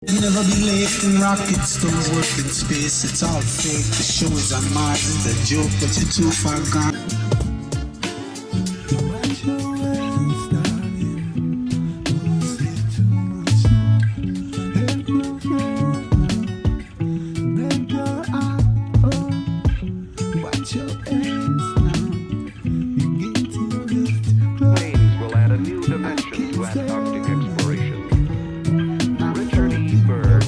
Never be late in rockets, don't work in space, it's all fake. The show is on Mars, it's a joke, but you're too far gone. Planes will add a new dimension to Antarctic exploration. Richard E. Byrd.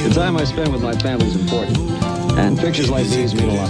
The time I spend with my family is important, and pictures like these mean a lot.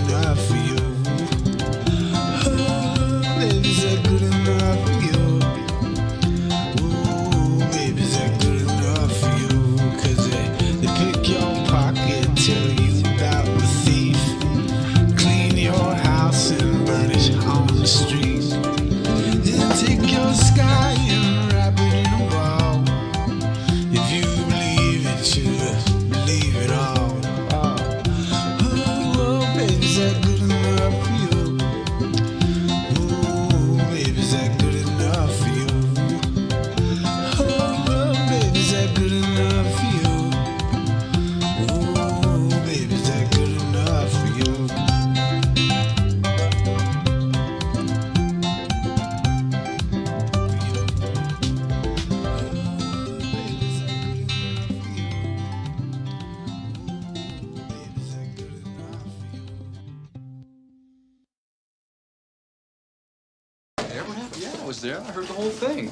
Yeah, I was there. I heard the whole thing.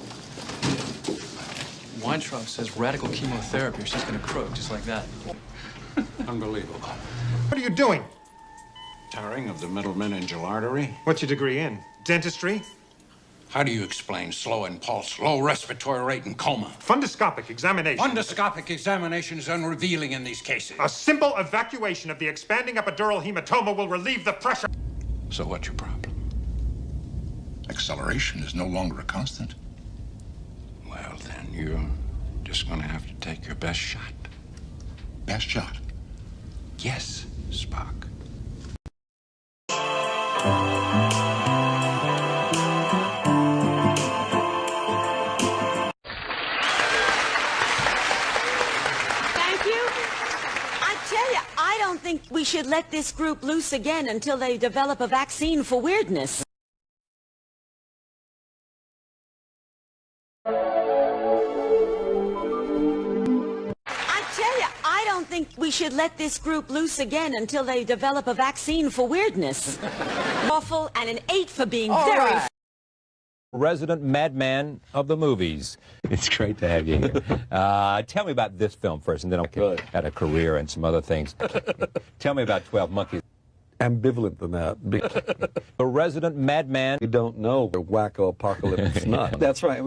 Weintraub says radical chemotherapy or she's gonna croak just like that. Unbelievable. What are you doing? Tearing of the middle meningeal artery. What's your degree in? Dentistry? How do you explain slow impulse, low respiratory rate, and coma? Fundoscopic examination. Endoscopic examination is unrevealing in these cases. A simple evacuation of the expanding epidural hematoma will relieve the pressure. So what's your problem? Acceleration is no longer a constant. Well, then you're just gonna have to take your best shot. Best shot. Yes, Spock. Thank you. I tell you, I don't think we should let this group loose again until they develop a vaccine for weirdness. I don't think we should let this group loose again until they develop a vaccine for weirdness. Awful and an 8 for being very... Resident madman of the movies. It's great to have you here. Tell me about this film first, and then I'll had a career and some other things. Tell me about 12 Monkeys. Ambivalent than that. A resident madman. We don't know where wacko apocalypse is not. That's right.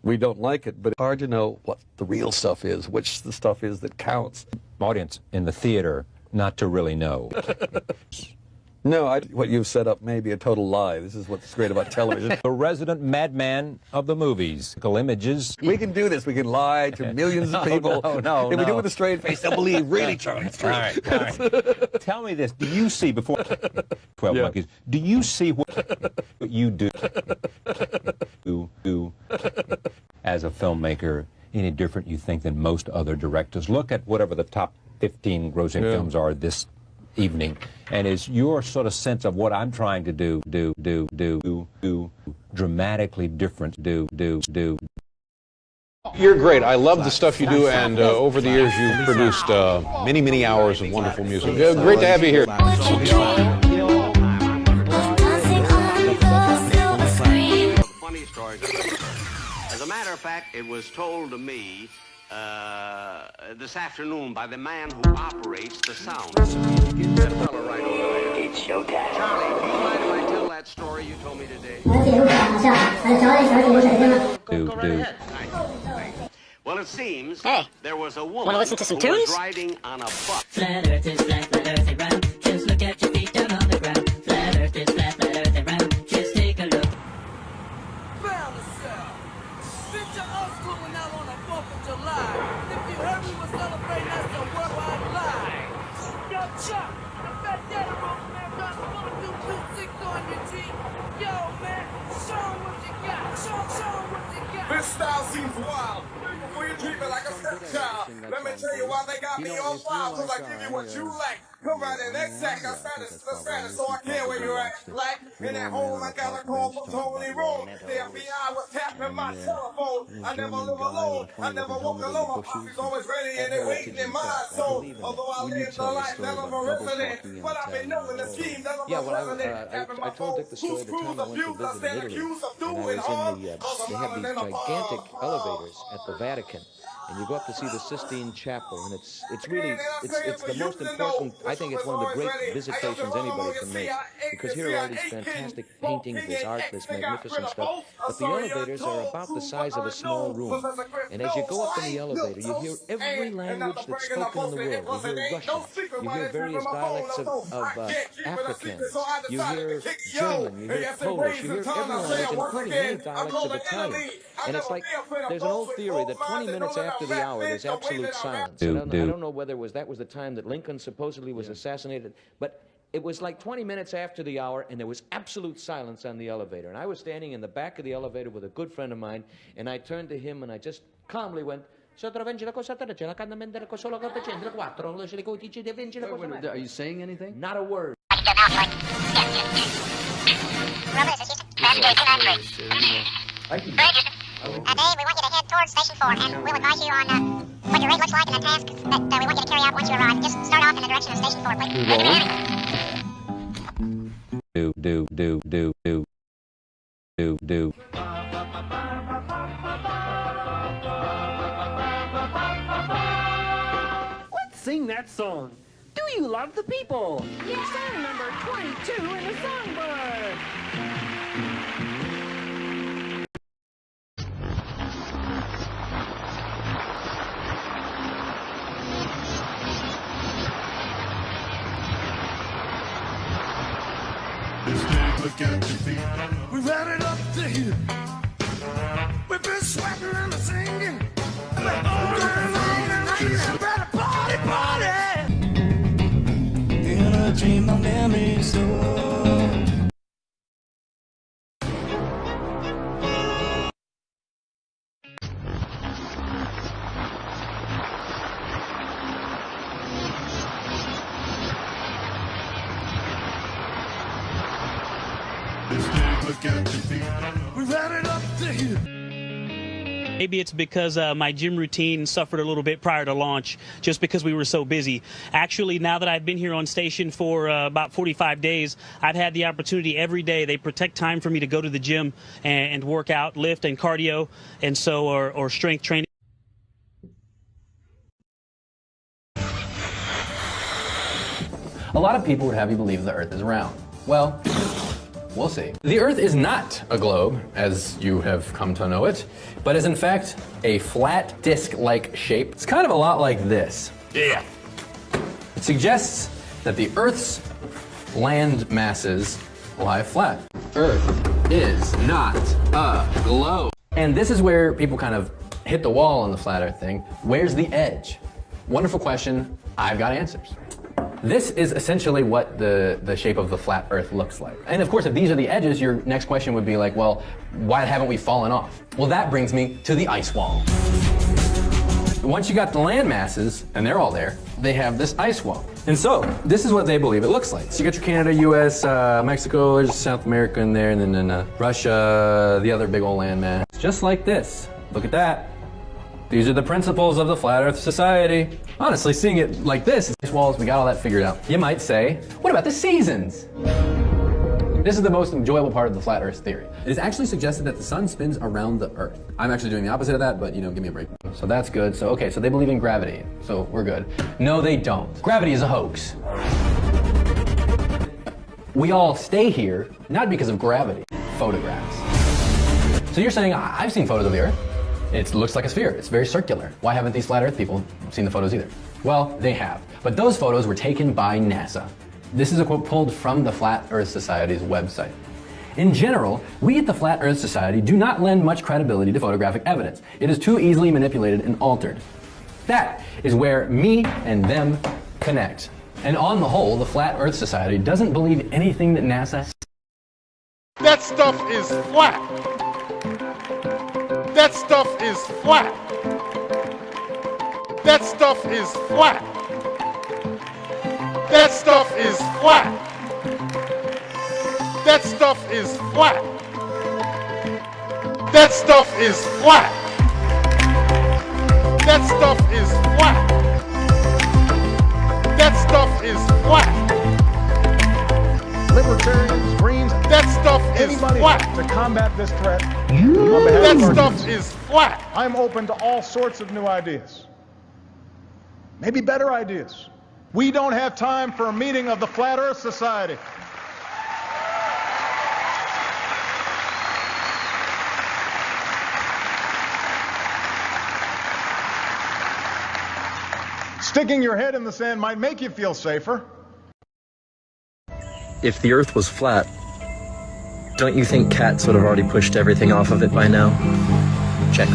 We don't like it, but it's hard to know what the real stuff is, which the stuff is that counts. Audience in the theater not to really know. No, what you've set up may be a total lie. This is what's great about television. The resident madman of the movies. Images. We can do this. We can lie to millions of people. No. If we do it with a straight face, they'll believe, really, Charlie, it's true. All right. Tell me this. Do you see, before 12 Monkeys, do you see what you do as a filmmaker any different, you think, than most other directors? Look at whatever the top 15 grossing films are this evening, and is your sort of sense of what I'm trying to do dramatically different? You're great. I love the stuff you do, and over the years you've produced many, many hours of wonderful music. Great to have you here. Funny story. As a matter of fact, it was told to me this afternoon by the man who operates the sound. That fellow right over there. It's showtime. Charlie, do you mind if I tell that story you told me today? Go right ahead. Well, it seems there was a woman Wanna listen to some who was tunes? riding on a bus. Flat earth is flat, flat earth is round. Just look at your feet down on the ground. Flat earth is flat, flat earth is round. Just take a look. Picture us going out on the 4th of July. If you heard we were celebrating, that's the worldwide lie. Yo, Chuck, the fat daddy roll, man, got 1, 2, 2, 6 on your G. Yo, man, show 'em what you got. Show 'em what you got. This style seems wild. Before you treat me like a stepchild, let me tell you why they got me on file. Cause I give you what you like. Come right in that sack, I status, so I care where you're at. Like, in that home, I got a call from Tony Road. The FBI was tapping my telephone. I never live alone. I never walk alone. My posse's always ready and they waiting in my soul. Although I live the life never resident, but I've been knowing the scheme never resident. I told Dick the story the time I went to visit in Italy, and I was in they have these gigantic elevators at the Vatican. And you go up to see the Sistine Chapel, and it's really the most important. I think it's one of the great visitations anybody can make, because here are all these fantastic paintings, this art, this magnificent stuff. But the elevators are about the size of a small room, and as you go up in the elevator, you hear every language that's spoken in the world. You hear Russian, you hear various dialects of Africans, you hear German, you hear Polish, you hear every language, including many dialects of Italian. And it's like there's an old theory that 20 minutes after the hour, there's absolute silence. I don't know whether that was the time that Lincoln supposedly was assassinated, but it was like 20 minutes after the hour, and there was absolute silence on the elevator. And I was standing in the back of the elevator with a good friend of mine, and I turned to him, and I just calmly went, Are you saying anything? Not a word. Dave, we want you to head towards Station 4, and we'll advise you on what your rate looks like and the tasks that we want you to carry out once you arrive. Just start off in the direction of Station 4, Let's sing that song. Do you love the people? Song number 22 in the Songbird. We've had it up to here. We've been sweating and singing. Party. In a dream of memory so. We've had it up to here. Maybe it's because my gym routine suffered a little bit prior to launch, just because we were so busy. Actually, now that I've been here on station for about 45 days, I've had the opportunity every day. They protect time for me to go to the gym and work out, lift and cardio, and so or strength training. A lot of people would have you believe the Earth is round. Well, we'll see. The Earth is not a globe, as you have come to know it, but is in fact a flat disc-like shape. It's kind of a lot like this. Yeah. It suggests that the Earth's land masses lie flat. Earth is not a globe. And this is where people kind of hit the wall on the flat Earth thing. Where's the edge? Wonderful question. I've got answers. This is essentially what the shape of the flat Earth looks like. And of course, if these are the edges, your next question would be like, well, why haven't we fallen off? Well, that brings me to the ice wall. Once you got the land masses, and they're all there, they have this ice wall. And so, this is what they believe it looks like. So you got your Canada, US, Mexico, there's South America in there, and then Russia, the other big old land mass. Just like this. Look at that. These are the principles of the Flat Earth Society. Honestly, seeing it like this, ice walls, we got all that figured out. You might say, what about the seasons? This is the most enjoyable part of the Flat Earth theory. It is actually suggested that the sun spins around the Earth. I'm actually doing the opposite of that, but you know, give me a break. So that's good. So, okay, so they believe in gravity. So we're good. No, they don't. Gravity is a hoax. We all stay here, not because of gravity. Photographs. So you're saying, I've seen photos of the Earth. It looks like a sphere. It's very circular. Why haven't these flat Earth people seen the photos either? Well, they have. But those photos were taken by NASA. This is a quote pulled from the Flat Earth Society's website. In general, we at the Flat Earth Society do not lend much credibility to photographic evidence. It is too easily manipulated and altered. That is where me and them connect. And on the whole, the Flat Earth Society doesn't believe anything that NASA says. That stuff is flat. That stuff is flat. That stuff is flat. That stuff is flat. That stuff is flat. That stuff is flat. That stuff is flat. That stuff is flat. Libertarians, Greens, that stuff is anybody flat. To combat this threat, that stuff is flat. I'm open to all sorts of new ideas. Maybe better ideas. We don't have time for a meeting of the Flat Earth Society. Sticking your head in the sand might make you feel safer. If the Earth was flat, don't you think cats would have already pushed everything off of it by now? Check.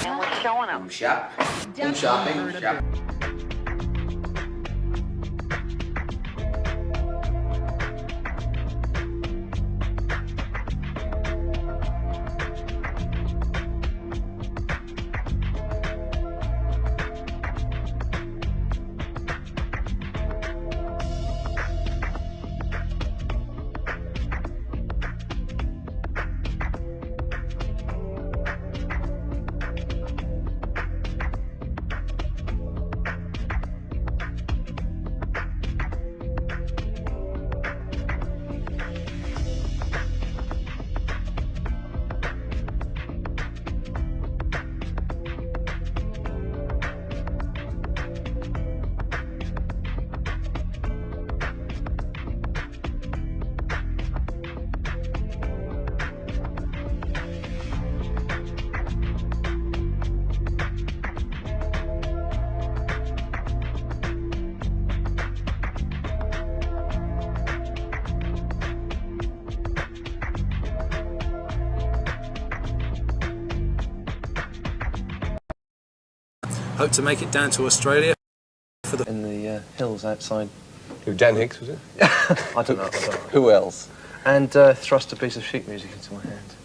And we're showing them. Shop. Home shopping. Shop. Hope to make it down to Australia. In the hills outside. Who, Dan Hicks, was it? I don't know. Who else? And thrust a piece of sheet music into my hand.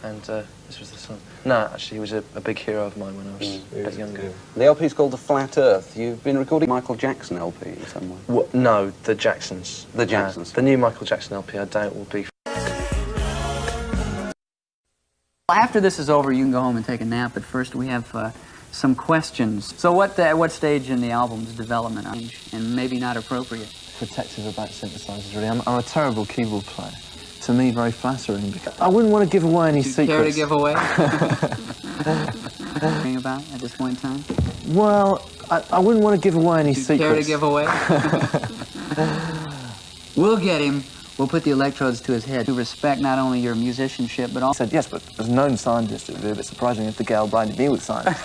And this was the song. No, actually, he was a big hero of mine when I was a bit younger. The LP's called The Flat Earth. You've been recording Michael Jackson LP somewhere. What? No, the Jacksons. The Jacksons. The new Michael Jackson LP, I doubt, will be. After this is over, you can go home and take a nap, but first we have some questions. So at what stage in the album's development, and maybe not appropriate? Protective about synthesizers, really. I'm a terrible keyboard player. To me, very flattering. I wouldn't want to give away any secrets. Care to give away? Anything about at this point in time? Well, I wouldn't want to give away any secrets. Care to give away? We'll get him. We'll put the electrodes to his head to respect not only your musicianship, but also... I said, yes, but as a known scientist, it would be a bit surprising if the gal blinded me with science.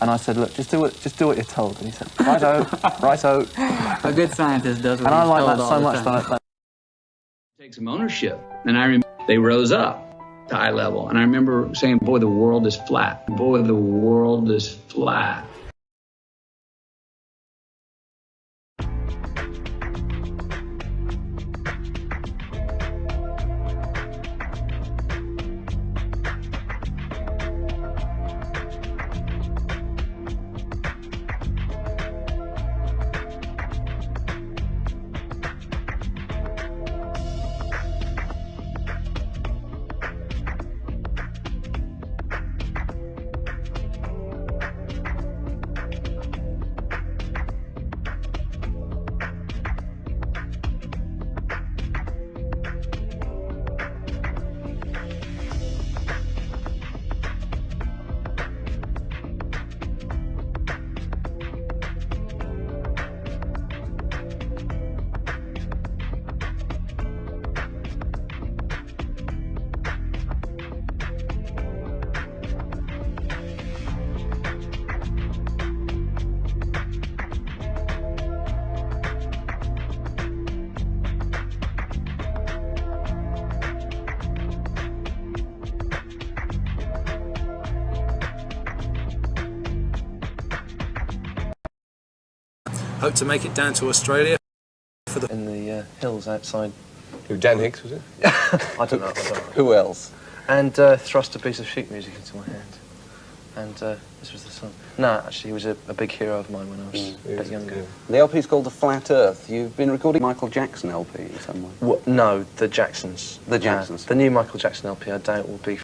And I said, look, just do what you're told. And he said, righto, righto. A good scientist does what and he's I like told that all so the much time. that Take some ownership. And I remember they rose up to eye level. And I remember saying, boy, the world is flat. Boy, the world is flat. Hope to make it down to Australia. in the hills outside. Who, Dan Hicks, was it? I don't know. Who else? And thrust a piece of sheet music into my hand. And this was the song. No, actually, he was a big hero of mine when I was a bit younger. The LP's called The Flat Earth. You've been recording Michael Jackson LP somewhere. What? No, the Jacksons. The Jacksons. The new Michael Jackson LP, I doubt, will be.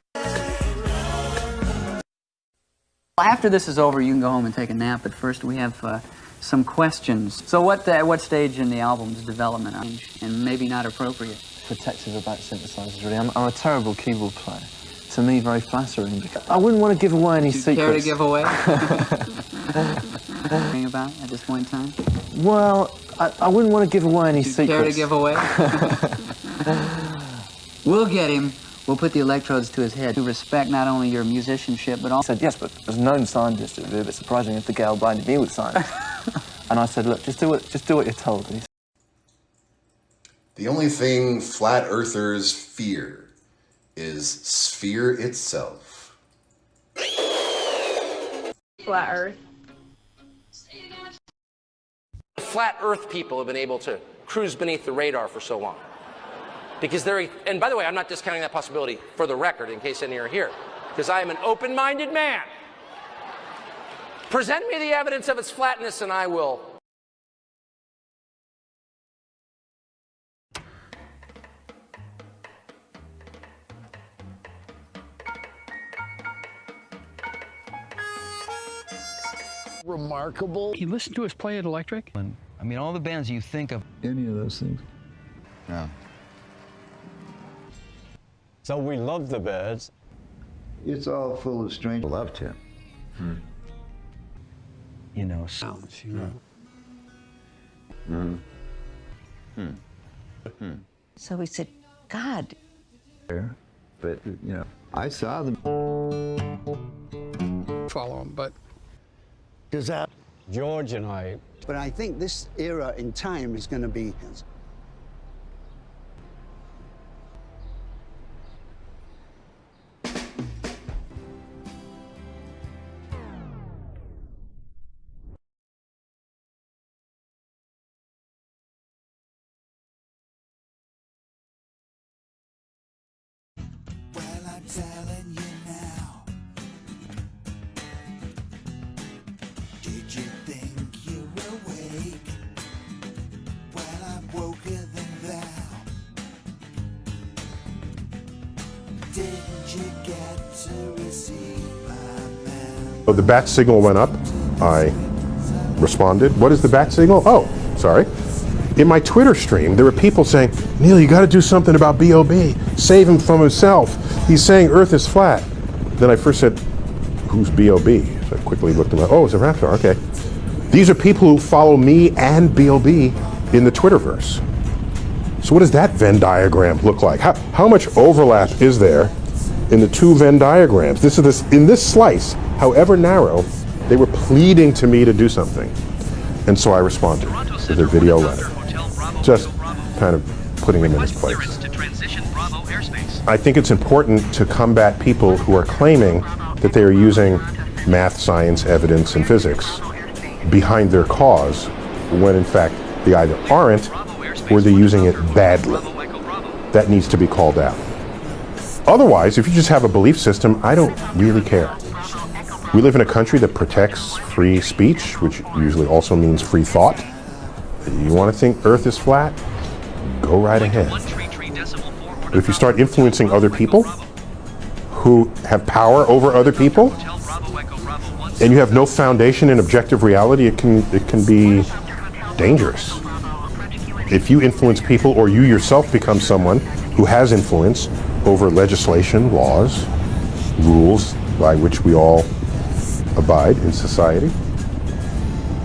After this is over, you can go home and take a nap, but first we have some questions. So at what stage in the album's development, and maybe not appropriate? Protective about synthesizers, really. I'm a terrible keyboard player. To me, very flattering. I wouldn't want to give away any secrets. Care to give away? Anything about at this point in time? Well, I wouldn't want to give away any secrets. Care to give away? We'll get him. We'll put the electrodes to his head to respect not only your musicianship, but also... I said, yes, but as a known scientist, it would be a bit surprising if the gal blinded me with science. And I said, look, just do what you're told. And he said, the only thing flat earthers fear is sphere itself. Flat Earth. Flat Earth people have been able to cruise beneath the radar for so long. Because they're, and by the way, I'm not discounting that possibility for the record, in case any are here, because I am an open-minded man. Present me the evidence of its flatness and I will. Remarkable. You listen to us play at Electric? And I mean, all the bands you think of. Any of those things. No. So we love the Birds. It's all full of strange love, Tim. You know, sounds, you know. So we said, God. But, you know, I saw them. Follow them, but. Does that? George and I. But I think this era in time is going to be. So the bat signal went up. I responded. What is the bat signal? Oh, sorry. In my Twitter stream, there were people saying, Neil, you got to do something about B.O.B. Save him from himself. He's saying Earth is flat. Then I first said, who's B.O.B.? So I quickly looked at my, oh, it's a raptor, okay. These are people who follow me and B.O.B. in the Twitterverse. So what does that Venn diagram look like? How much overlap is there in the two Venn diagrams? In this slice, however narrow, they were pleading to me to do something. And so I responded with a video letter. Just kind of putting them in his place. I think it's important to combat people who are claiming that they are using math, science, evidence, and physics behind their cause, when in fact they either aren't or they're using it badly. That needs to be called out. Otherwise, if you just have a belief system, I don't really care. We live in a country that protects free speech, which usually also means free thought. You want to think Earth is flat? Go right ahead. But if you start influencing other people who have power over other people, and you have no foundation in objective reality, it can be dangerous. If you influence people, or you yourself become someone who has influence over legislation, laws, rules by which we all abide in society,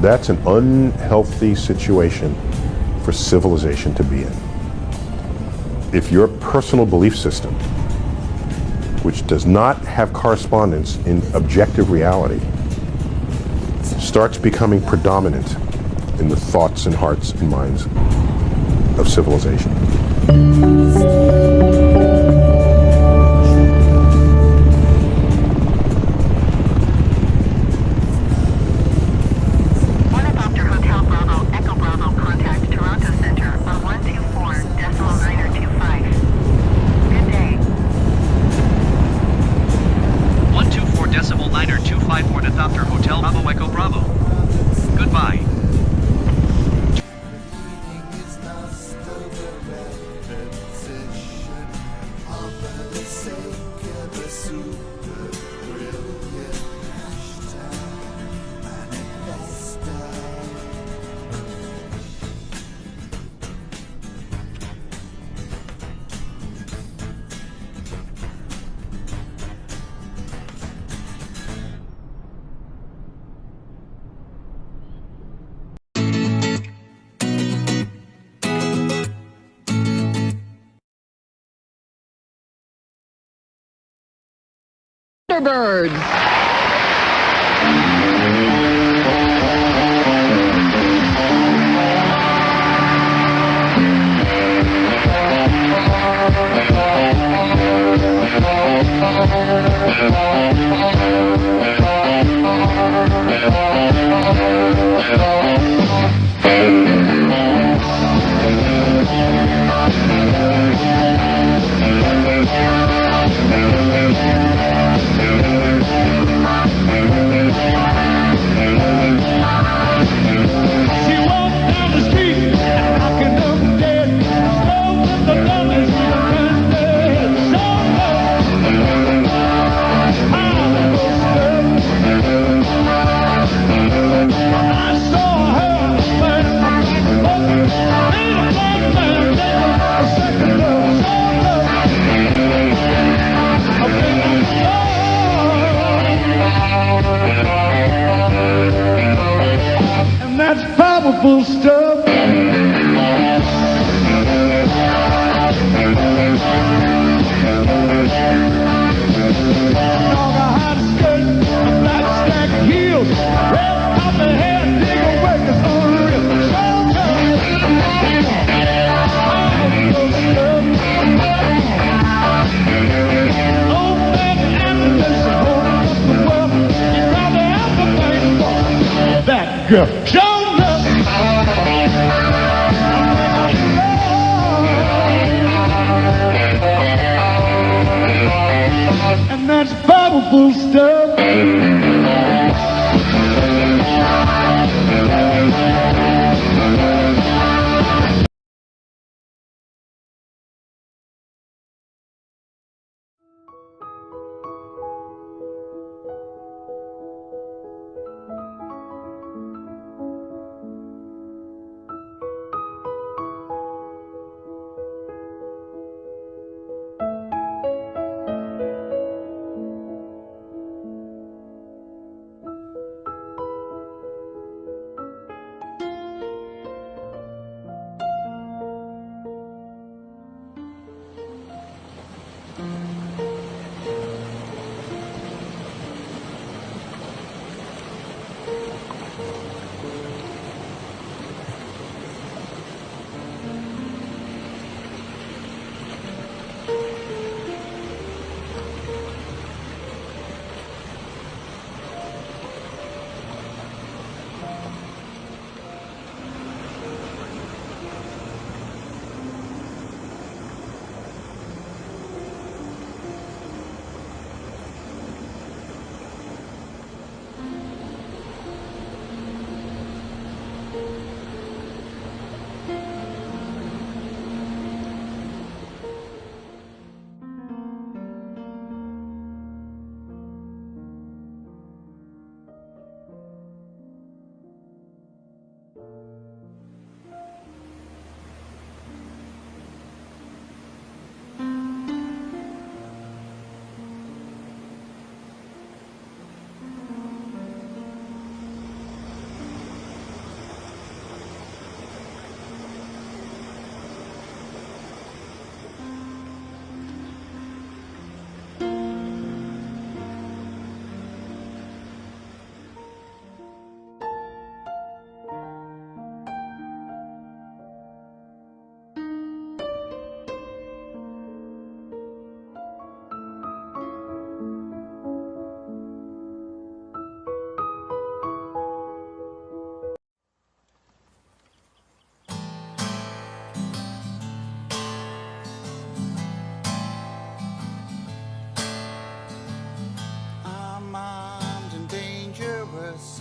that's an unhealthy situation for civilization to be in. If your personal belief system, which does not have correspondence in objective reality, starts becoming predominant in the thoughts and hearts and minds of civilization. Thunderbirds. And that's powerful stuff. That girl showed up. And that's powerful stuff.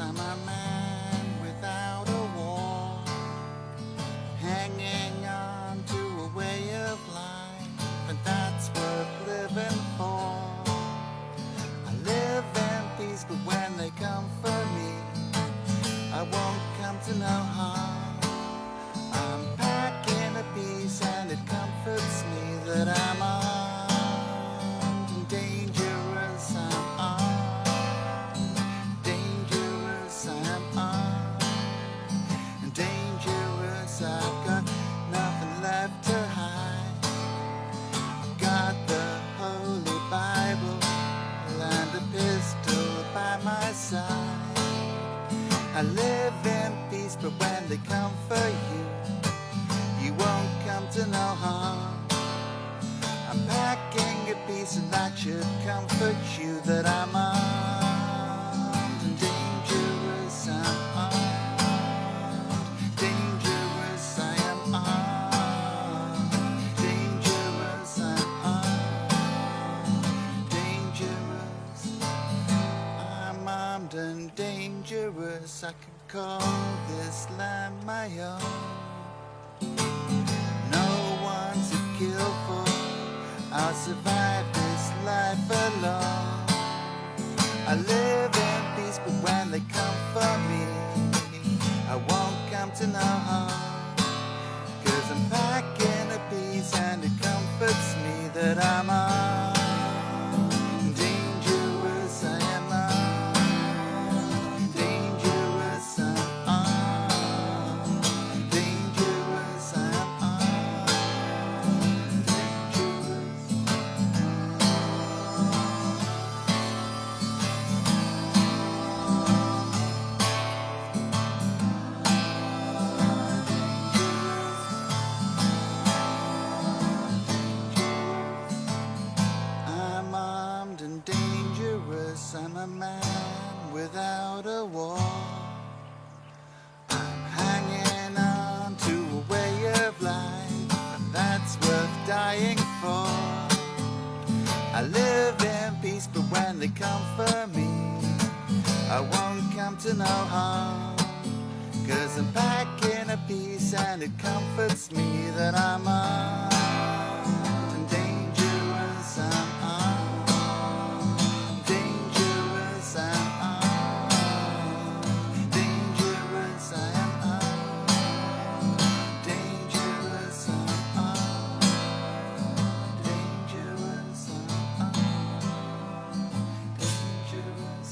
I'm a man without a war, hanging on to a way of life, and that's worth living for. I live in peace, but when they come for me, I won't come to no harm. I'm packing a piece, and it comforts me that I'm armed and dangerous. I'm armed, dangerous. I'm armed and dangerous. I've got nothing left to hide. I've got the Holy Bible and a pistol by my side. I live in peace, but when they come for you, you won't come to no harm. I'm packing a piece, and that should comfort you that I'm armed and dangerous. I'm armed, dangerous. I am armed, dangerous. I'm armed, dangerous. I'm armed and dangerous. I could call this land my own. No one to kill for. I'll survive this life alone. I live in peace, but when they come for me, I won't come to no harm. 'Cause I'm packing a piece, and it comforts me that I'm armed, dangerous. I am armed, dangerous. I'm armed, dangerous. I'm armed, dangerous. I'm armed and dangerous. I'm a man without a war. I'm hanging on to a way of life, and that's worth dying for. I live in peace, but when they come for me, I won't come to no harm. 'Cause I'm packing a piece, and it comforts me that I'm armed and dangerous. I'm armed, dangerous. I'm armed, dangerous. I am armed, dangerous. I'm armed, dangerous. I'm armed, dangerous. I'm armed, dangerous.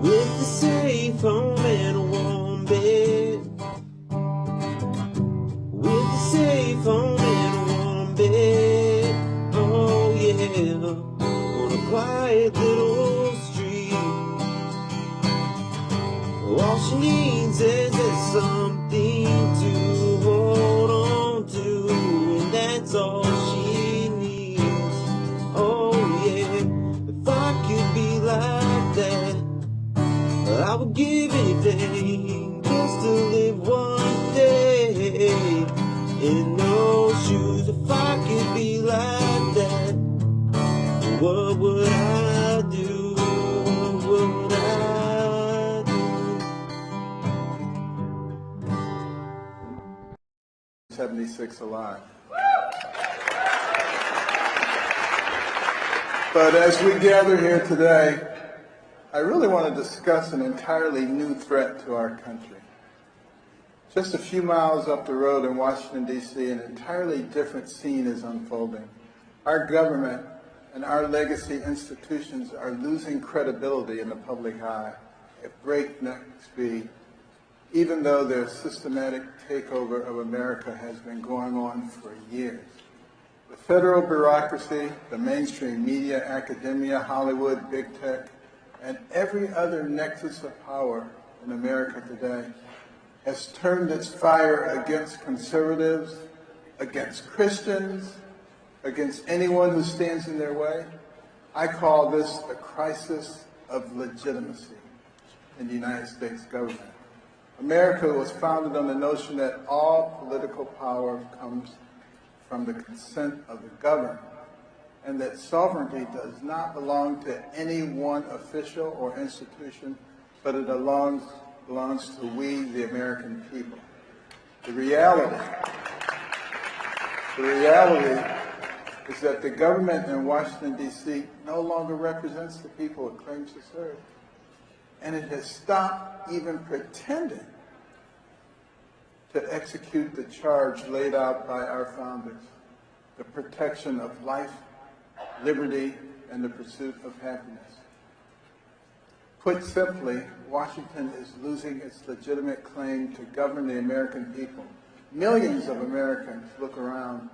With the safe home and a warm bed. With the safe home and a warm bed. Oh yeah, on a quiet little street. All she needs is something to hold on to, and that's all she needs. Oh yeah, if I could be like that, I would give anything just to live one day in no shoes. If I could be like that, what would I do? What would I do? 26 alive. But as we gather here today, I really want to discuss an entirely new threat to our country. Just a few miles up the road in Washington, D.C., an entirely different scene is unfolding. Our government and our legacy institutions are losing credibility in the public eye at breakneck speed, even though their systematic takeover of America has been going on for years. The federal bureaucracy, the mainstream media, academia, Hollywood, big tech, and every other nexus of power in America today has turned its fire against conservatives, against Christians, against anyone who stands in their way. I call this the crisis of legitimacy in the United States government. America was founded on the notion that all political power comes from the consent of the governed, and that sovereignty does not belong to any one official or institution, but it belongs to we, the American people. The reality is that the government in Washington, D.C. no longer represents the people it claims to serve. And it has stopped even pretending to execute the charge laid out by our founders, the protection of life, liberty, and the pursuit of happiness. Put simply, Washington is losing its legitimate claim to govern the American people. Millions of Americans look around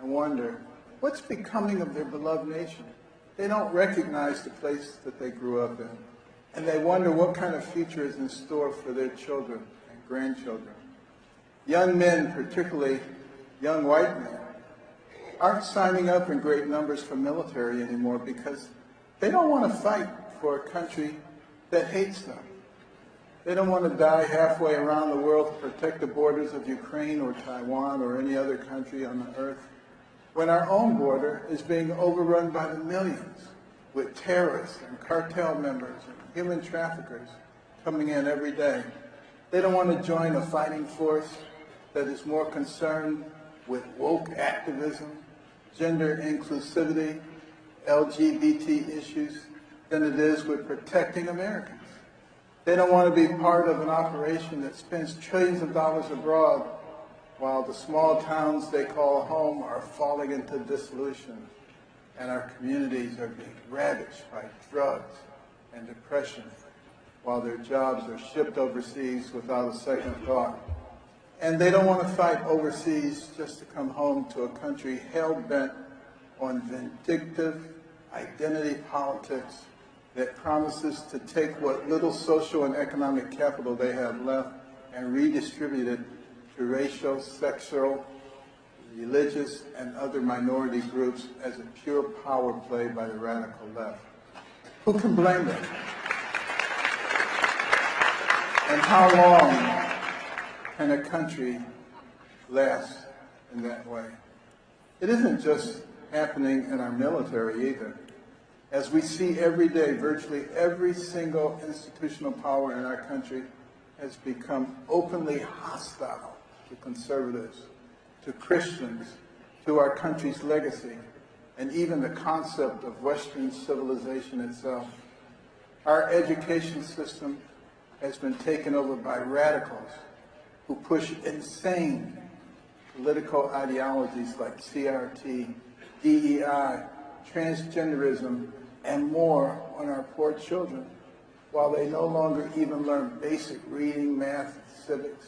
and wonder, what's becoming of their beloved nation? They don't recognize the place that they grew up in. And they wonder what kind of future is in store for their children and grandchildren. Young men, particularly young white men, aren't signing up in great numbers for military anymore because they don't want to fight for a country that hates them. They don't want to die halfway around the world to protect the borders of Ukraine or Taiwan or any other country on the earth, when our own border is being overrun by the millions with terrorists and cartel members and human traffickers coming in every day. They don't want to join a fighting force that is more concerned with woke activism, gender inclusivity, LGBT issues, than it is with protecting Americans. They don't want to be part of an operation that spends trillions of dollars abroad while the small towns they call home are falling into dissolution and our communities are being ravaged by drugs and depression while their jobs are shipped overseas without a second thought. And they don't want to fight overseas just to come home to a country hell-bent on vindictive identity politics that promises to take what little social and economic capital they have left and redistribute it to racial, sexual, religious, and other minority groups as a pure power play by the radical left. Who can blame them? And how long can a country last in that way? It isn't just happening in our military either. As we see every day, virtually every single institutional power in our country has become openly hostile to conservatives, to Christians, to our country's legacy, and even the concept of Western civilization itself. Our education system has been taken over by radicals who push insane political ideologies like CRT, DEI, transgenderism, and more on our poor children, while they no longer even learn basic reading, math, and civics.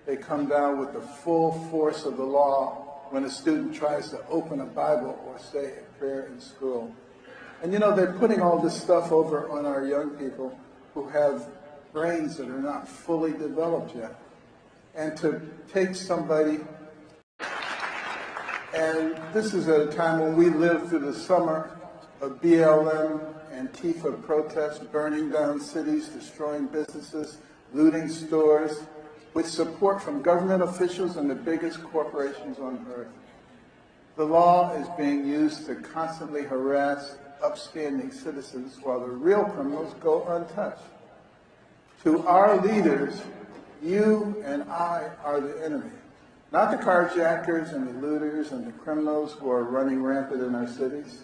They come down with the full force of the law when a student tries to open a Bible or say a prayer in school. And you know, they're putting all this stuff over on our young people who have brains that are not fully developed yet. And to take somebody, and this is at a time when we lived through the summer of BLM and Antifa protests, burning down cities, destroying businesses, looting stores, with support from government officials and the biggest corporations on earth. The law is being used to constantly harass upstanding citizens while the real criminals go untouched. To our leaders, you and I are the enemy. Not the carjackers and the looters and the criminals who are running rampant in our cities.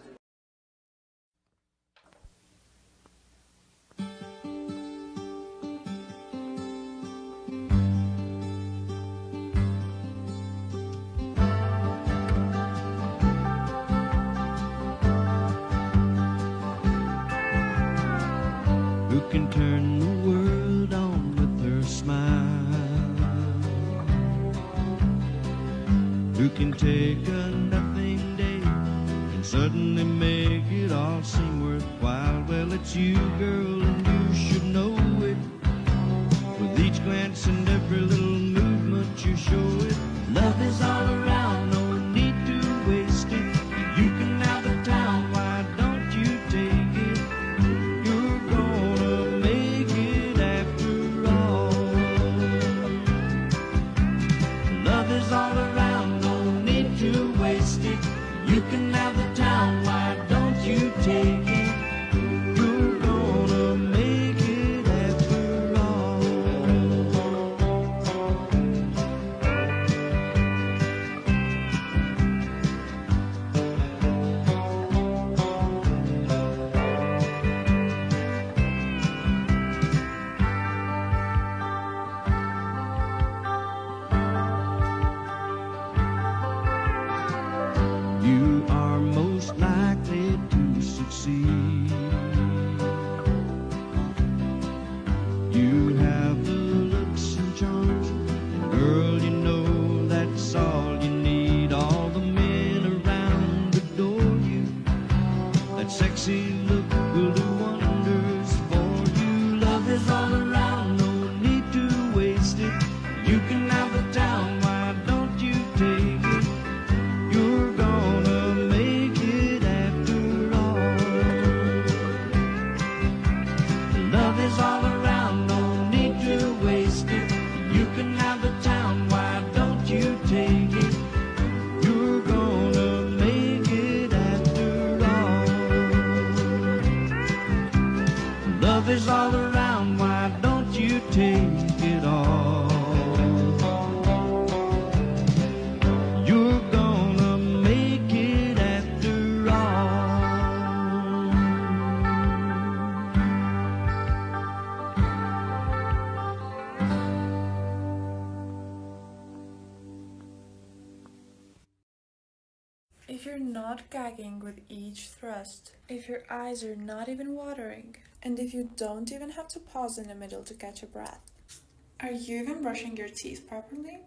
Who can turn the world on with her smile? Who can take a nothing day and suddenly make it all seem worthwhile? Well, it's you, girl, and you should know it. With each glance and every little movement you show it. Love is all around, no need to waste it. You can have the town, why don't you take it? You're gonna make it after all. Love is all around, no need to waste it. You can have the town, why don't you take it? You're gonna make it after all. You are most likely to succeed. You have the looks and charms, and girl, you know that's all you need. All the men around adore you. That sexy look will do wonders for you. Love is all around, no need to waste it. You can have the town, why don't you take it? You're gonna make it after all. Love is all around, no need to waste it. You can have the town, why don't you take it? You're gonna make it after all. Love is all around, why don't you take it all? You're gonna make it after all. If you're not gagging with each thrust, if your eyes are not even watering, and if you don't even have to pause in the middle to catch a breath, are you even brushing your teeth properly?